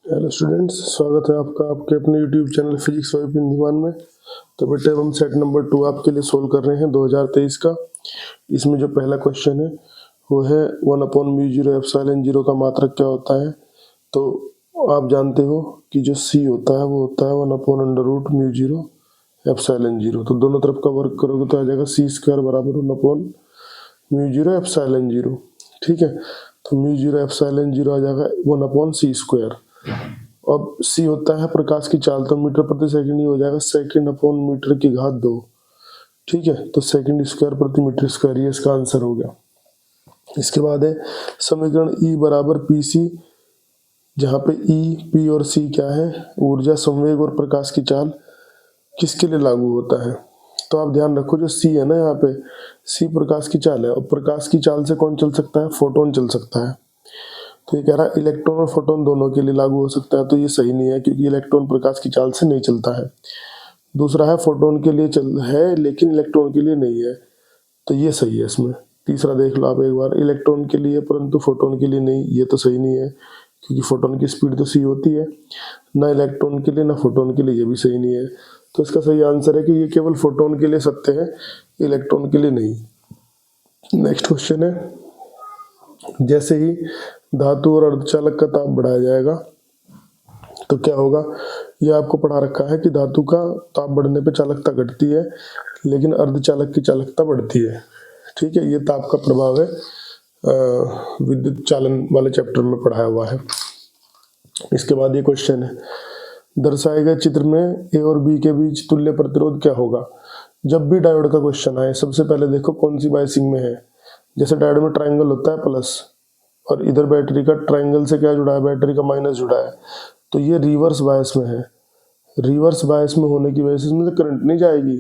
Hello students, स्वागत है आपका आपके अपने यूट्यूब चैनल फिजिक्स वाइफ इन दीवान में। तो बेटे हम सेट नंबर 2 आपके लिए सोल्व कर रहे हैं 2023 का। इसमें जो पहला क्वेश्चन है वो है 1/μ0 एप्सिलॉन 0 का मात्रक क्या होता है। तो आप जानते हो कि जो c होता है वो होता है 1/√μ0 एप्सिलॉन 0। तो दोनों तरफ का वर्क करोगे तो आ जाएगा c² बराबर 1/μ0 एप्सिलॉन 0। ठीक है, तो μ0 एप्सिलॉन 0 आ जाएगा 1/c²। अब c होता है प्रकाश की चाल, तो मीटर प्रति सेकंड ही हो जाएगा सेकंड/मीटर की घात 2। ठीक है, तो सेकंड² प्रति मीटर स्क्वायर, ये इसका आंसर हो गया। इसके बाद है समीकरण E बराबर PC, जहाँ पे E, P और C क्या है, ऊर्जा, संवेग और प्रकाश की चाल किसके लिए लागू होता है। तो आप ध्यान रखो जो C है ना, यहाँ पे C प्रकाश की चाल है, और प्रकाश की चाल से कौन चल सकता है, फोटोन चल सकता है। तो ये कह रहा है इलेक्ट्रॉन और फोटोन दोनों के लिए लागू हो सकता है, तो ये सही नहीं है क्योंकि इलेक्ट्रॉन प्रकाश की चाल से नहीं चलता है। दूसरा है फोटोन के लिए चल है लेकिन इलेक्ट्रॉन के लिए नहीं है, तो ये सही है इसमें। तीसरा देख लो आप एक बार, इलेक्ट्रॉन के लिए परंतु फोटोन के लिए नहीं, ये तो सही नहीं है क्योंकि फोटोन की स्पीड तो c होती है, ना इलेक्ट्रॉन के लिए ना फोटोन के लिए, ये भी सही नहीं है। तो इसका सही आंसर है कि ये केवल फोटोन के लिए सत्य है, इलेक्ट्रॉन के लिए नहीं। नेक्स्ट क्वेश्चन है, जैसे ही धातु और अर्धचालक का ताप बढ़ाया जाएगा तो क्या होगा। ये आपको पढ़ा रखा है कि धातु का ताप बढ़ने पे चालकता घटती है लेकिन अर्धचालक की चालकता बढ़ती है। ठीक है, ये ताप का प्रभाव है, विद्युत चालन वाले चैप्टर में पढ़ाया हुआ है। इसके बाद ये क्वेश्चन है, दर्शाए गए चित्र में ए और बी के बीच तुल्य प्रतिरोध क्या होगा। जब भी डायोड का क्वेश्चन आए सबसे पहले देखो कौन सी बायसिंग में है। जैसे डायोड में ट्रायंगल होता है प्लस, और इधर बैटरी का ट्रायंगल से क्या जुड़ा है, बैटरी का माइनस जुड़ा है, तो ये रिवर्स बायस में है। रिवर्स बायस में होने की वजह से इसमें करंट नहीं जाएगी,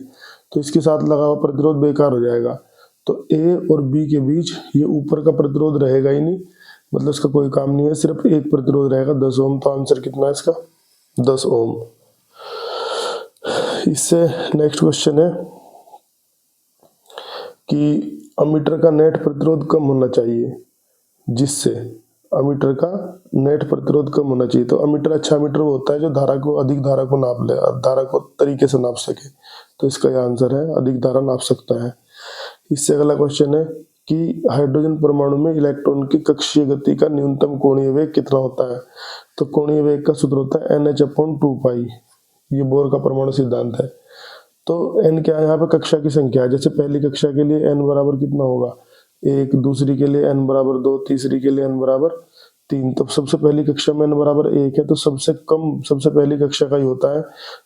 तो इसके साथ लगा हुआ प्रतिरोध बेकार हो जाएगा। तो ए और बी के बीच ये ऊपर का प्रतिरोध रहेगा ही नहीं, मतलब इसका कोई काम नहीं है, सिर्फ एक प्रतिरोध रहेगा 10 ओम। तो आंसर कितना है इसका, 10 ओम। इससे नेक्स्ट क्वेश्चन है कि अमीटर का नेट प्रतिरोध कम होना चाहिए, जिससे अमीटर का नेट प्रतिरोध कम होना चाहिए। तो अमीटर, अच्छा अमीटर वो होता है जो धारा को, अधिक धारा को नाप ले, धारा को तरीके से नाप सके, तो इसका ये आंसर है, अधिक धारा नाप सकता है। इससे अगला क्वेश्चन है कि हाइड्रोजन परमाणु में इलेक्ट्रॉन की कक्षीय गति का न्यूनतम कोणीय वेग कितना होता है। तो कोणीय वेग का सूत्र होता है NH/2π, ये बोर का परमाणु सिद्धांत है। तो n क्या है, यहाँ पे कक्षा की संख्या है। जैसे पहली कक्षा के लिए n बराबर कितना होगा 1, दूसरी के लिए n बराबर 2, तीसरी के लिए n बराबर 3। तो सबसे पहली कक्षा में n बराबर 1 है, तो सबसे कम सबसे पहली कक्षा का ही होता है,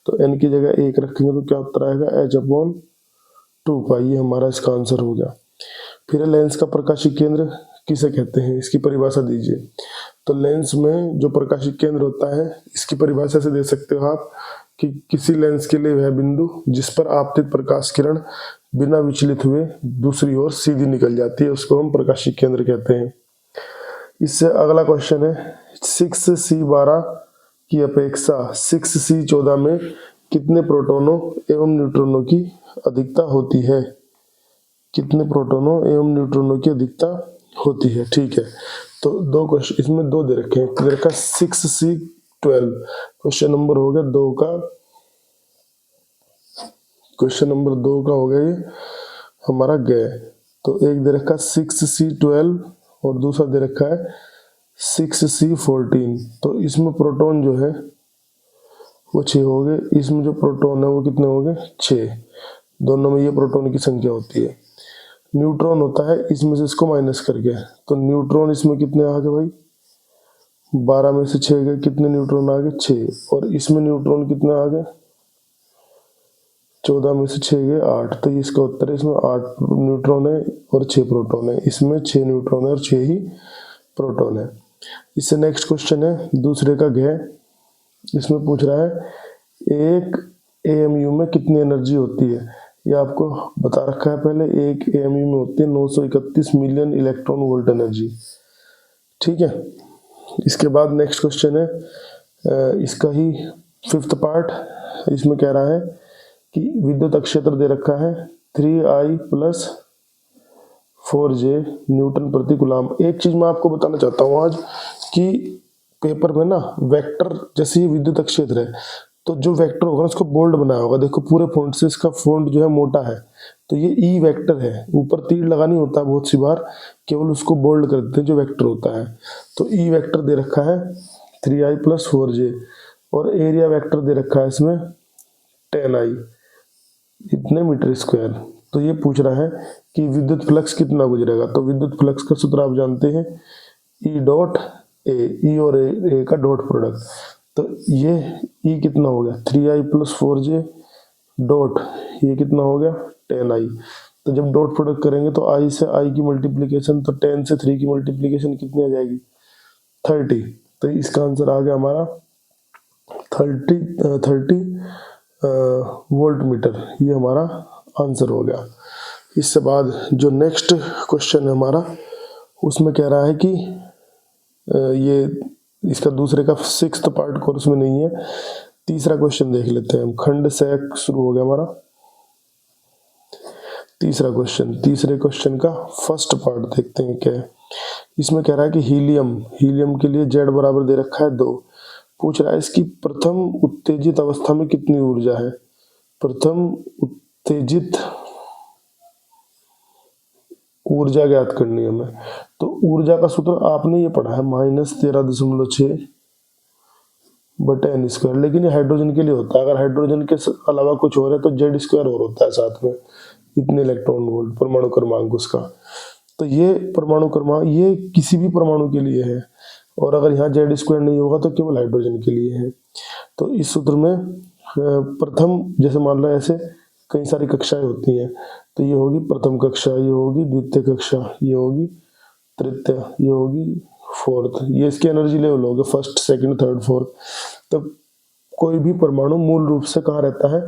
तो n की जगह 1 रखेंगे तो क्या उत्तर आएगा, H/2π। ये हमारा इसका आंसर हो गया। फिर लेंस का प्रकाशिक केंद्र किसे कहते हैं, इसकी परिभाषा दीजिए। तो लेंस में जो प्रकाशिक केंद्र होता है, इसकी परिभाषा से दे सकते हो आप कि किसी लेंस के लिए वह बिंदु जिस पर आपतित प्रकाश किरण बिना विचलित हुए दूसरी ओर सीधी निकल जाती है, उसको हम प्रकाशिक केंद्र कहते हैं। इससे अगला क्वेश्चन है, 6C12 की अपेक्षा 6C14 में कितने प्रोटॉनों एवं न्यूट्रॉनों की अधिकता होती है। कितने प्रोटॉनों एवं न्यूट्रॉनों की अधिकता होती है। ठीक है, तो दो क्वेश्चन इसमें दो दे रखे हैं, दे रखा 6C12, क्वेश्चन नंबर हो गया 2 का, क्वेश्चन नंबर 2 का हो गया ये हमारा गए। तो एक दे रखा 6C12 और दूसरा दे रखा है 6C14। तो इसमें प्रोटॉन जो है वो 6 हो गए, इसमें जो प्रोटॉन है वो कितने हो गए, 6। दोनों में ये प्रोटॉन की संख्या होती है। न्यूट्रॉन होता है इसमें से इसको माइनस करके, तो न्यूट्रॉन इसमें कितने आ गए भाई, 12 में से 6 गए, कितने न्यूट्रॉन आ गए, 6। और इसमें न्यूट्रॉन कितने आ गए, 14 में से 6 गए 8। तो इसका उत्तर है, इसमें 8 न्यूट्रॉन है और 6 प्रोटॉन है, इसमें 6 न्यूट्रॉन है और 6 ही प्रोटॉन है। इससे नेक्स्ट क्वेश्चन है दूसरे का गए। इसमें पूछ रहा है एक AMU में कितनी एनर्जी होती है। ये आपको बता रखा है पहले, एक AMU में होती है 931 मिलियन इलेक्ट्रॉन वोल्ट एनर्जी। ठीक है, इसके बाद नेक्स्ट क्वेश्चन है इसका ही 5th पार्ट। इसमें कह रहा है कि विद्युत क्षेत्र दे रखा है 3I + 4J न्यूटन प्रति कूलम। एक चीज मैं आपको बताना चाहता हूँ आज कि पेपर में ना वेक्टर, जैसे ये विद्युत क्षेत्र है तो जो वेक्टर होगा उसको बोल्ड बनाया होगा, देखो पूरे फॉन्ट से इसका फॉन्ट जो है मोटा है, तो ये ई वेक्टर है, ऊपर तीर लगा नहीं होता बहुत सी बार, केवल उसको बोल्ड कर देते हैं जो वेक्टर होता है। तो ई वेक्टर दे रखा है 3i + 4j, और एरिया वेक्टर दे रखा है इसमें 10i, इतने मीटर स्क्वायर। तो ये पूछ रहा है कि विद्युत फ्लक्स कितना गुजरेगा, तो विद्युत फ्लक्स का सूत्र आप जानते हैं, ई डॉट ए, ई और ए का डॉट प्रोडक्ट, तो ये ई कितना हो गया 3i + 4j डॉट, ये कितना हो गया 10i। तो जब डॉट प्रोडक्ट करेंगे तो i से i की मल्टीप्लीकेशन, तो 10 से 3 की मल्टीप्लीकेशन कितनी आ जाएगी 30। तो इसका आंसर आ गया हमारा 30 वोल्ट मीटर, ये हमारा आंसर हो गया। इससे बाद जो नेक्स्ट क्वेश्चन है हमारा, उसमें कह रहा है कि ये इसका दूसरे का 6th पार्ट कोर्स में नहीं है, तीसरा क्वेश्चन देख लेते हैं हम। खंड सेक शुरू हो गया हमारा तीसरा क्वेश्चन, तीसरे क्वेश्चन का फर्स्ट पार्ट देखते हैं क्या है। इसमें कह रहा है कि हीलियम के लिए Z बराबर दे रखा है 2, पूछ रहा है इसकी प्रथम उत्तेजित अवस्था में कितनी ऊर्जा है। प्रथम उत्तेजित ऊर्जा ज्ञात करनी है हमें, तो ऊर्जा का सूत्र आपने ये पढ़ा है -13.6 बटे n², लेकिन ये हाइड्रोजन के लिए होता है, अगर हाइड्रोजन के अलावा कुछ और है तो Z² और होता है साथ में, इतने इलेक्ट्रॉन वोल्ट परमाणु क्रमांक उसका। तो ये परमाणु क्रमांक ये किसी भी परमाणु के लिए है, और अगर यहाँ Z² नहीं होगा तो केवल हाइड्रोजन के लिए है। तो इस सूत्र में प्रथम, जैसे मान लो ऐसे कई सारी कक्षाएं होती हैं, तो ये होगी प्रथम कक्षा, ये होगी द्वितीय कक्षा, ये होगी तृतीय, ये होगी फोर्थ, ये इसके एनर्जी लेवल हो गए 1st, 2nd, 3rd, 4th। तो कोई भी परमाणु मूल रूप से कहाँ रहता है,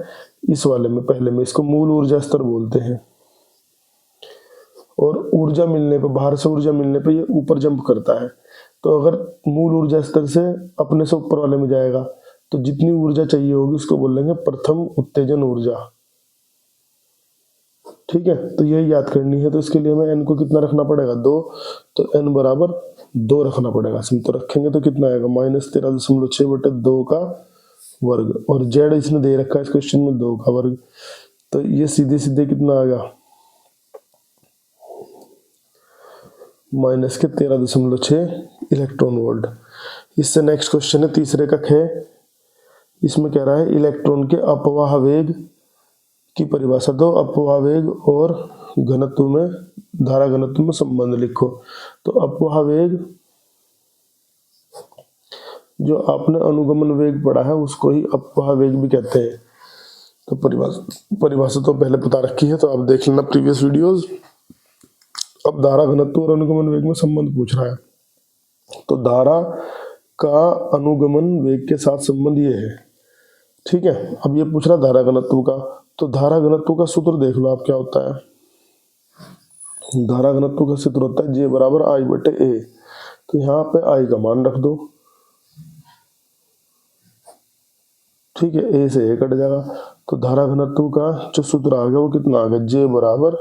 इस वाले में, पहले में, इसको मूल ऊर्जा स्तर बोलते हैं। और ऊर्जा मिलने पे, बाहर से ऊर्जा मिलने पे ये ऊपर जंप करता है, तो अगर मूल ऊर्जा स्तर से अपने से ऊपर वाले में जाएगा तो जितनी ऊर्जा चाहिए होगी उसको बोलेंगे प्रथम उत्तेजन ऊर्जा। ठीक है, तो यही याद करनी है। तो इसके लिए हमें n को कितना रखना पड़ेगा 2, तो n बराबर 2 रखना पड़ेगा इसमें। तो रखेंगे तो कितना आएगा -13.6 बटे 2 का वर्ग, और z इसमें दे रखा है इस क्वेश्चन में 2 का वर्ग, तो ये सीधे सीधे कितना आ गया -13.6 इलेक्ट्रॉन वोल्ट। इससे नेक्स्ट क्वेश्चन है तीसरे का ख, इसमें कह रहा है इलेक्ट्रॉन के अपवाह वेग की परिभाषा दो, अपवाह वेग और घनत्व में, धारा घनत्व में संबंध लिखो। तो अपवाह वेग, जो आपने अनुगमन वेग पढ़ा है उसको ही अपवाह वेग भी कहते हैं। तो परिभाषा तो पहले पता रखी है, तो आप देख लेना प्रीवियस वीडियोस। अब धारा घनत्व और अनुगमन वेग में संबंध पूछ रहा है, तो धारा का अनुगमन वेग के साथ संबंध ये है। ठीक है, अब ये पूछ रहा धारा घनत्व का, तो धारा घनत्व का सूत्र देख लो आप क्या होता है। धारा घनत्व का सूत्र होता है J बराबर I बटे A। तो यहाँ पे I का मान रख दो, ठीक है, A से A कट जाएगा, तो धारा घनत्व का जो सूत्र आ गया वो कितना आ गया J बराबर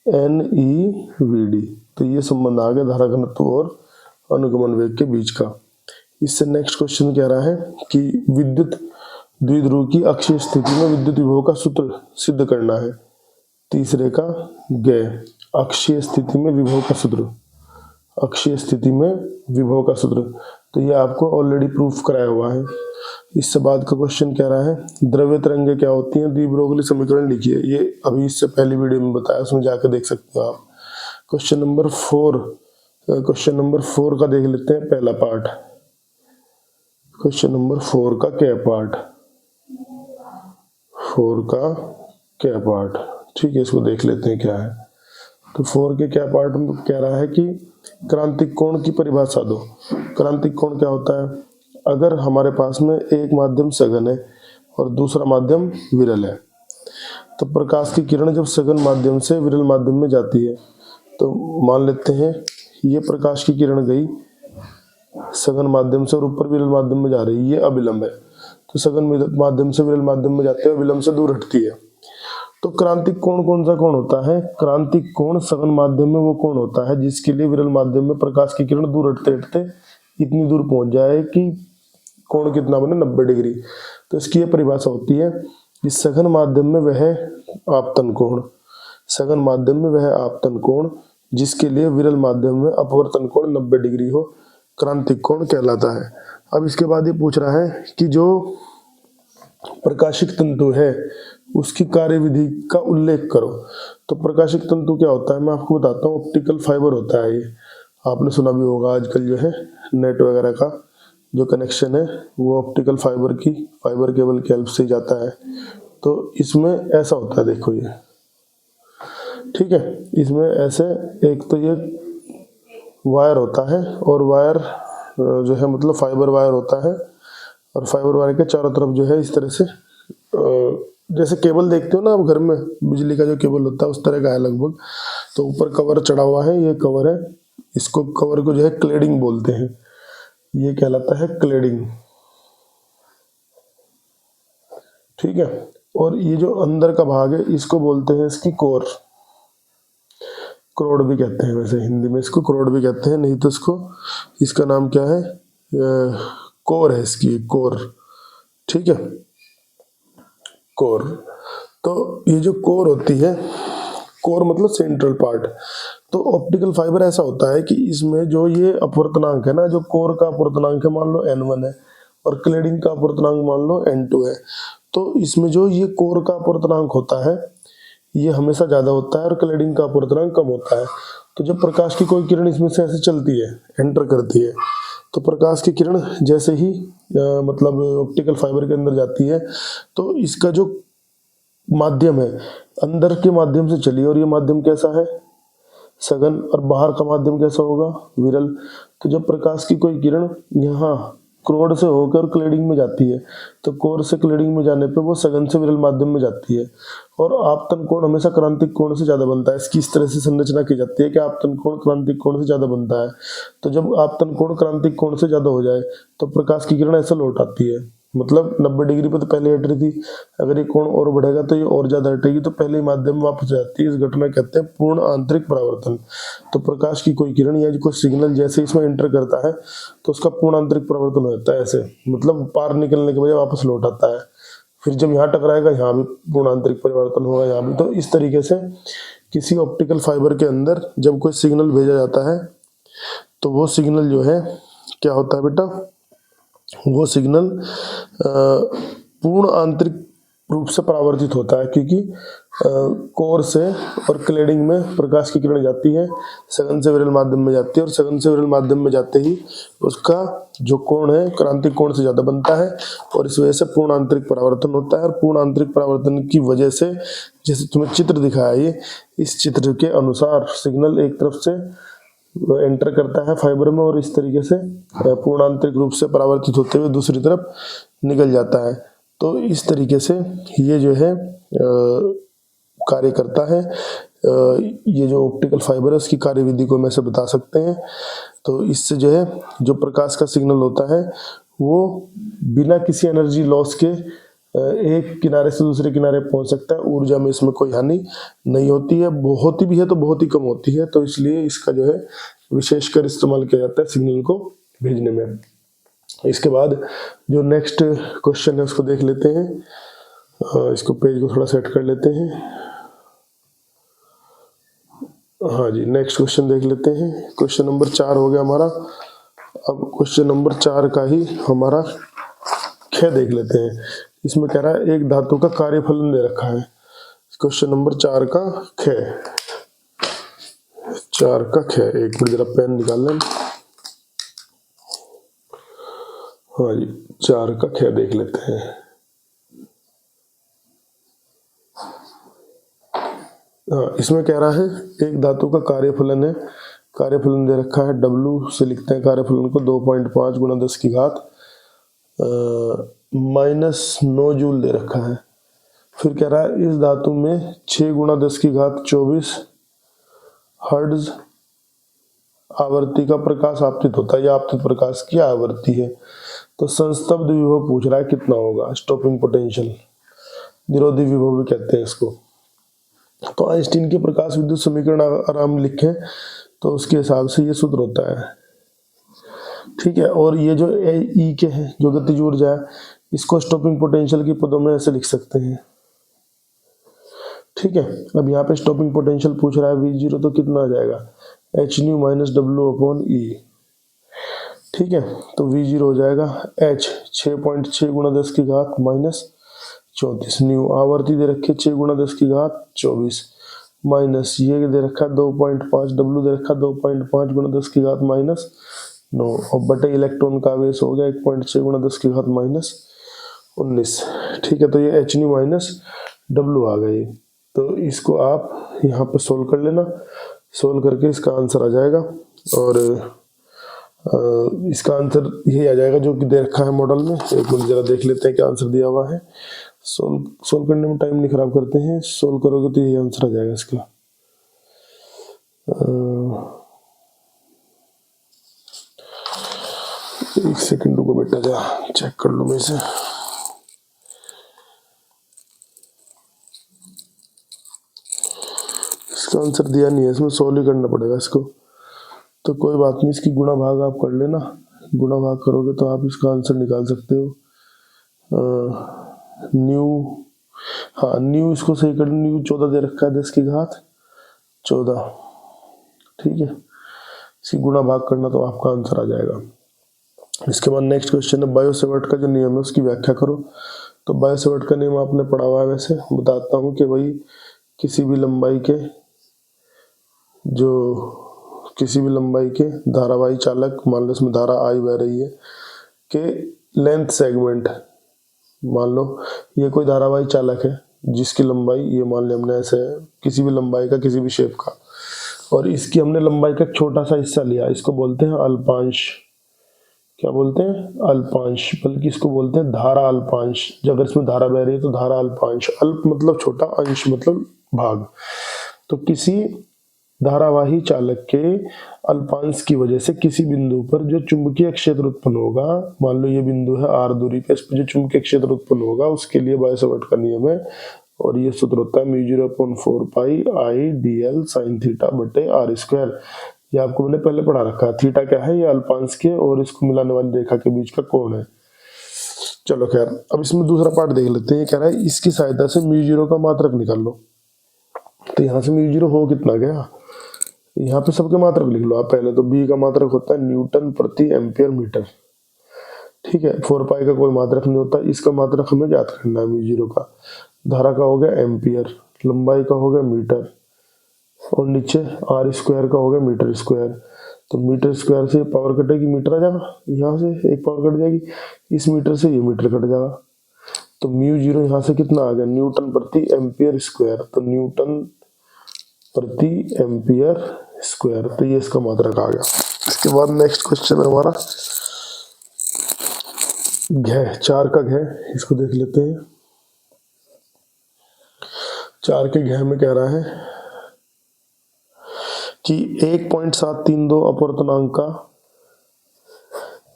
NeVd। तो ये संबंध आ गया धारा घनत्व और अनुगमन वेग के बीच का। इससे नेक्स्ट क्वेश्चन कह रहा है कि विद्युत द्विध्रुव की अक्षीय स्थिति में विद्युत विभव का सूत्र सिद्ध करना है। तीसरे का ग, अक्षीय स्थिति में विभव का सूत्र, अक्षीय स्थिति में विभव का सूत्र, तो ये आपको ऑलरेडी प्रूफ कराया हुआ है। इससे बाद का क्वेश्चन कह रहा है द्रव्य तरंगें क्या होती हैं, डी ब्रोगली समीकरण लिखिए। ये अभी इससे पहली वीडियो में बताया, उसमें जाकर देख सकते हो आप। क्वेश्चन नंबर 4 का देख लेते हैं पहला पार्ट। क्वेश्चन नंबर 4 का क्या पार्ट, 4 का क्या पार्ट, ठीक है, इसको देख लेते हैं क्या है। तो 4 के क्या पार्ट में कह रहा है कि क्रांतिक कोण की परिभाषा दो। क्रांतिक कोण क्या होता है, अगर हमारे पास में एक माध्यम सघन है और दूसरा माध्यम विरल है, तो प्रकाश की किरण जब सघन माध्यम से विरल माध्यम में जाती है, तो मान लेते हैं ये प्रकाश की किरण गई सघन माध्यम से और ऊपर विरल माध्यम में जा रही है, ये अविलंब है। तो सघन माध्यम से विरल माध्यम में जाते हैं, विलंब से दूर हटती है। तो क्रांतिक कोण कौन सा कोण होता है, क्रांतिक कोण सघन माध्यम में वो कोण होता है जिसके लिए विरल माध्यम में प्रकाश की किरण दूर हटते हटते इतनी दूर पहुंच जाए कि कोण कितना बने 90 डिग्री। तो इसकी ये परिभाषा होती है कि सघन माध्यम में वह आपतन कोण, सघन माध्यम में वह आपतन कोण जिसके लिए विरल माध्यम में अपवर्तन कोण 90 डिग्री हो क्रांतिक कोण कहलाता है। अब इसके बाद ये पूछ रहा है कि जो प्रकाशिक तंतु है उसकी कार्यविधि का उल्लेख करो। तो प्रकाशिक तंतु क्या होता है मैं आपको बताता हूँ। ऑप्टिकल फाइबर होता है ये, आपने सुना भी होगा आजकल जो है नेट वगैरह का जो कनेक्शन है वो ऑप्टिकल फाइबर केबल की हेल्प से जाता है। तो इसमें ऐसा होता है, देखो ये ठीक है, इसमें ऐसे एक तो ये वायर होता है और वायर जो है मतलब फाइबर वायर होता है और फाइबर वायर के चारों तरफ जो है इस तरह से जैसे केबल देखते हो ना आप घर में, बिजली का जो केबल होता है उस तरह का है लगभग। तो ऊपर कवर चढ़ा हुआ है, ये कवर है, इसको कवर को जो है क्लेडिंग बोलते हैं, ये कहलाता है क्लेडिंग, ठीक है। और ये जो अंदर का भाग है इसको बोलते हैं इसकी कोर, क्रोड भी कहते हैं, वैसे हिंदी में इसको क्रोड भी कहते हैं, नहीं तो इसका नाम क्या है, कोर है इसकी, कोर, ठीक है, कोर। तो ये जो कोर होती है, कोर मतलब सेंट्रल पार्ट। तो ऑप्टिकल फाइबर ऐसा होता है कि इसमें जो ये अपवर्तनांक है ना, जो कोर का अपवर्तनांक है मान लो n1 है और क्लेडिंग का अपवर्तनांक मान लो n2 है। तो इसमें जो ये कोर का अपवर्तनांक होता है ये हमेशा ज्यादा होता है और क्लेडिंग का अपवर्तनांक कम होता है। तो जब प्रकाश की कोई किरण इसमें से ऐसे चलती है, एंटर करती है, तो प्रकाश की किरण जैसे ही मतलब ऑप्टिकल फाइबर के अंदर जाती है तो इसका जो माध्यम है अंदर के माध्यम से चली और ये माध्यम कैसा है, सघन, और बाहर का माध्यम कैसा होगा, विरल। तो जब प्रकाश की कोई किरण यहाँ क्रोड से होकर क्लेडिंग में जाती है तो कोर से क्लेडिंग में जाने पे वो सघन से विरल माध्यम में जाती है और आपतन कोण हमेशा क्रांतिक कोण से ज्यादा बनता है। इसकी इस तरह से संरचना की जाती है कि आपतन कोण क्रांतिक कोण से ज्यादा बनता है। तो जब आपतन कोण क्रांतिक कोण से ज्यादा हो जाए तो प्रकाश की किरण ऐसे लौट आती है, मतलब 90 डिग्री पर तो पहले हट रही थी, अगर ये कोण और बढ़ेगा तो ये और ज्यादा हटेगी, तो पहले ही माध्यम में वापस जाती है। इस घटना कहते हैं पूर्ण आंतरिक परावर्तन। तो प्रकाश की कोई किरण या कोई सिग्नल जैसे इसमें एंटर करता है तो उसका पूर्ण आंतरिक परावर्तन होता है, ऐसे मतलब पार निकलने के बजाय वापस लौट आता है। फिर जब यहाँ टकराएगा यहाँ भी पूर्ण आंतरिक परिवर्तन होगा, यहाँ भी। तो इस तरीके से किसी ऑप्टिकल फाइबर के अंदर जब कोई सिग्नल भेजा जाता है तो वो सिग्नल जो है क्या होता है बेटा, वो सिग्नल पूर्ण आंतरिक रूप से परावर्तित होता है, क्योंकि कोर से और क्लेडिंग में प्रकाश की किरण जाती है, सघन से विरल माध्यम में जाती है और सघन से विरल माध्यम में जाते ही उसका जो कोण है क्रांतिक कोण से ज्यादा बनता है और इस वजह से पूर्ण आंतरिक परावर्तन होता है। और पूर्ण आंतरिक परावर्तन की वजह से जैसे तुम्हें चित्र दिखाया ये, इस चित्र के अनुसार सिग्नल एक तरफ से एंटर करता है फाइबर में और इस तरीके से पूर्ण आंतरिक रूप से परावर्तित होते हुए दूसरी तरफ निकल जाता है। तो इस तरीके से ये जो है कार्य करता है। ये जो ऑप्टिकल फाइबर है उसकी कार्यविधि को मैं से बता सकते हैं। तो इससे जो है जो प्रकाश का सिग्नल होता है वो बिना किसी एनर्जी लॉस के एक किनारे से दूसरे किनारे पहुंच सकता है। ऊर्जा में इसमें कोई हानि नहीं होती है, होती भी है तो बहुत ही कम होती है। तो इसलिए इसका जो है विशेषकर इस्तेमाल किया जाता है सिग्नल को भेजने में। इसके बाद जो नेक्स्ट क्वेश्चन है उसको देख लेते हैं। इसको पेज को थोड़ा सेट कर लेते हैं। हाँ जी, नेक्स्ट क्वेश्चन देख लेते हैं। क्वेश्चन नंबर 4 हो गया हमारा। अब क्वेश्चन नंबर 4 का ही हमारा ख देख लेते हैं। इसमें कह रहा है एक धातु का कार्यफलन दे रखा है। क्वेश्चन नंबर 4 का ख, 4 का ख, एक मिनट जरा पेन निकाल लें। हाँ जी, 4 का ख देख लेते हैं। हाँ, इसमें कह रहा है एक धातु का कार्यफलन है, कार्यफलन दे रखा है W से लिखते हैं कार्यफलन को 2.5 गुणा 10 की घात -9 जूल दे रखा है। फिर कह रहा है इस धातु में 6 गुणा 10 की घात 24 हर्ट्ज आवृत्ति का प्रकाश आपतित होता है। या आपतित प्रकाश की आवृत्ति है। तो संस्तब्ध विभव पूछ रहा है कितना होगा, स्टॉपिंग पोटेंशियल, निरोधी विभव भी कहते हैं इसको। तो आइंस्टीन के प्रकाश विद्युत समीकरण आराम लिखें तो उसके हिसाब से ये सूत्र होता है ठीक है। और ये जो ई के है जो गतिज ऊर्जा है, इसको स्टॉपिंग पोटेंशियल की पदों में ऐसे लिख सकते हैं। ठीक है। अब यहाँ पे स्टॉपिंग पोटेंशियल पूछ रहा है V0, तो कितना आ जाएगा h न्यू माइनस डब्ल्यू अपॉन ई। ठीक है, तो V0 हो जाएगा h 6.6 गुणा 10 की घात माइनस 34 न्यू। आवर्ती दे रखी 6 गुणा 10 की घात 24 माइनस ये दे रखा 2.5, डब्ल्यू दे रखा 2.5 गुणा 10 की घात माइनस 9 और बटे इलेक्ट्रॉन का आवेश हो गया 1.6 गुणा 10 की घात माइनस 19। ठीक है, तो ये एच न्यू माइनस डब्ल्यू आ गई। तो इसको आप यहाँ पे सोल्व कर लेना, सोल्व करके इसका आंसर आ जाएगा। और इसका आंसर यही आ जाएगा जो कि दे रखा है मॉडल में। एक मिनट जरा देख लेते हैं क्या आंसर दिया हुआ है। सोल्व करने में टाइम नहीं खराब करते हैं, सोल्व करोगे तो यही आंसर आ जाएगा इसका। एक सेकंड रुको बेटा, जा चेक कर लो मैं इसे। इसका आंसर दिया नहीं है, इसमें सोल्व ही करना पड़ेगा इसको। तो कोई बात नहीं, इसकी गुणा भाग आप कर लेना, गुणा भाग करोगे तो आप इसका आंसर निकाल सकते हो। न्यू, हाँ न्यू इसको सही कर, न्यू 14 दे रखा है 10 की घात 14। ठीक है, इसकी गुणा भाग करना तो आपका आंसर आ जाएगा। इसके बाद नेक्स्ट क्वेश्चन है बायो-सेवर्ट का जो नियम है उसकी व्याख्या करो। तो बायो-सेवर्ट का नियम आपने पढ़ा हुआ है, वैसे बताता हूँ कि भाई किसी भी लंबाई के धारावाही चालक, मान लो इसमें धारा आई बह रही है, के लेंथ सेगमेंट, मान लो ये कोई धारावाही चालक है जिसकी लंबाई, ये मान लिया हमने ऐसे किसी भी लंबाई का, किसी भी शेप का, और इसकी हमने लंबाई का छोटा सा हिस्सा लिया, इसको बोलते हैं अल्पांश। क्या बोलते हैं? अल्पांश, बल्कि इसको बोलते हैं धारा अल्पांश। अगर इसमें धारा बह रही है तो धारा अल्पांश, अल्प मतलब छोटा, अंश मतलब भाग। तो किसी धारावाही चालक के अल्पांश की वजह से किसी बिंदु पर जो चुंबकीय क्षेत्र उत्पन्न होगा, मान लो ये बिंदु है r दूरी पे, इस पर जो चुंबकीय क्षेत्र उत्पन्न होगा उसके लिए बायो-सेवर्ट का नियम है। और ये सूत्र होता है μ0/4 पाई I dl sin थीटा बटे r स्क्वायर। ये आपको मैंने पहले पढ़ा रखा है। थीटा क्या है? ये अल्पांश के और इसको मिलाने वाली रेखा के बीच का कोण है। चलो खैर, अब इसमें दूसरा पार्ट देख लेते हैं। ये कह रहा है इसकी सहायता से μ0 का मात्रक निकाल लो। तो यहाँ से μ0 हो कितना गया, यहाँ पे सबके मात्रक लिख लो आप पहले। तो b का मात्रक होता है न्यूटन प्रति एम्पियर मीटर। ठीक है, 4 पाई का कोई मात्रक नहीं होता, इसका मात्रक हमें ज्ञात करना है μ0 का। धारा का हो गया एम्पियर, लंबाई का हो गया मीटर, और नीचे r स्क्वायर का हो गया मीटर स्क्वायर। तो मीटर स्क्वायर से पावर कटेगी, मीटर आ जाएगा, यहाँ से एक पावर कट जाएगी, इस मीटर से ये मीटर कट जाएगा। तो μ0 यहाँ से कितना आ गया, न्यूटन प्रति एम्पियर स्क्वायर। तो न्यूटन प्रति एम्पियर स्क्वायर, तो ये इसका मात्रक आ गया। इसके बाद नेक्स्ट क्वेश्चन है हमारा घ, 4 का घ, इसको देख लेते हैं। 4 के घ में कह रहा है कि 1.732 अपवर्तनांक का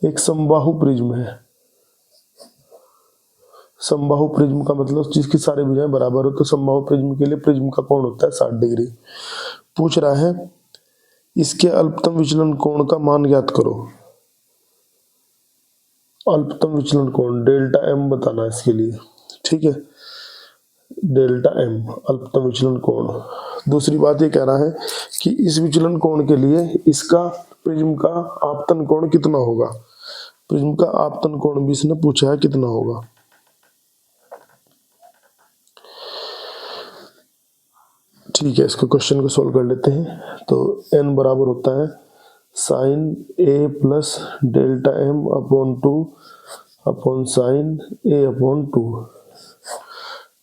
एक समबाहु प्रिज्म है। समबाहु प्रिज्म का मतलब जिसकी सारी भुजाएं बराबर हो। तो समबाहु प्रिज्म के लिए प्रिज्म का कोण होता है 60 डिग्री। पूछ रहा है इसके अल्पतम विचलन कोण का मान ज्ञात करो। अल्पतम विचलन कोण डेल्टा एम बताना है इसके लिए। ठीक है, डेल्टा एम अल्पतम विचलन कोण। दूसरी बात ये कह रहा है कि इस विचलन कोण के लिए इसका प्रिज्म का आपतन कोण कितना होगा। प्रिज्म का आपतन कोण भी इसने पूछा है कितना होगा। ठीक है, इसको क्वेश्चन को सोल्व कर लेते हैं। तो n बराबर होता है sine a plus delta m upon 2 upon sine a upon 2।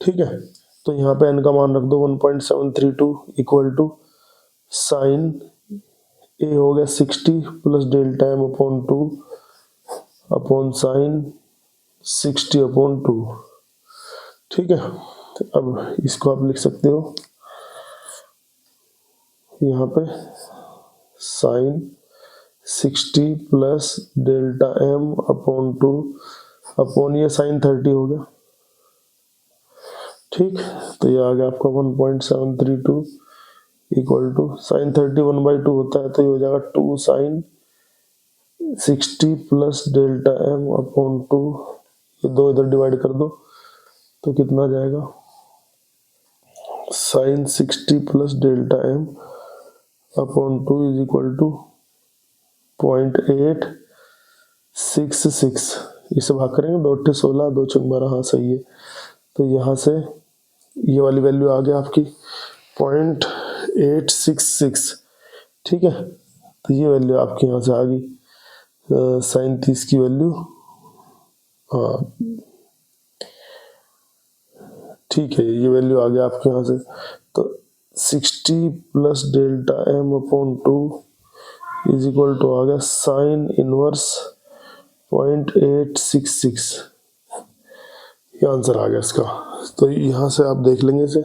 ठीक है, तो यहाँ पे n का मान रख दो 1.732 इक्वल टू साइन a हो गया 60 plus delta m upon 2 upon sine 60 upon 2। ठीक है, तो अब इसको आप लिख सकते हो यहाँ पे sine 60 plus delta m upon 2 upon ये साइन 30 हो गया। ठीक, तो ये आ गया आपका 1.732 इक्वल टू साइन 30 1/2 होता है, तो ये हो जाएगा 2 sine 60 plus delta m upon 2, ये 2 इधर डिवाइड कर दो तो कितना जाएगा, sine 60 plus delta m upon 2 is equal to 0.866। इसे भाग करेंगे, 2 8 16, 2 6 12, हाँ सही है। तो यहाँ से ये वाली वैल्यू आ गया आपकी 0.866, ठीक है। तो ये वैल्यू आपकी यहाँ से आ गई साइन 30 की वैल्यू, हाँ ठीक है, ये वैल्यू आ गया आपके यहाँ से। तो 60 plus delta m upon 2 is equal to आ गया साइन इनवर्स 0.866, ये आंसर आ गया इसका। तो यहाँ से आप देख लेंगे इसे।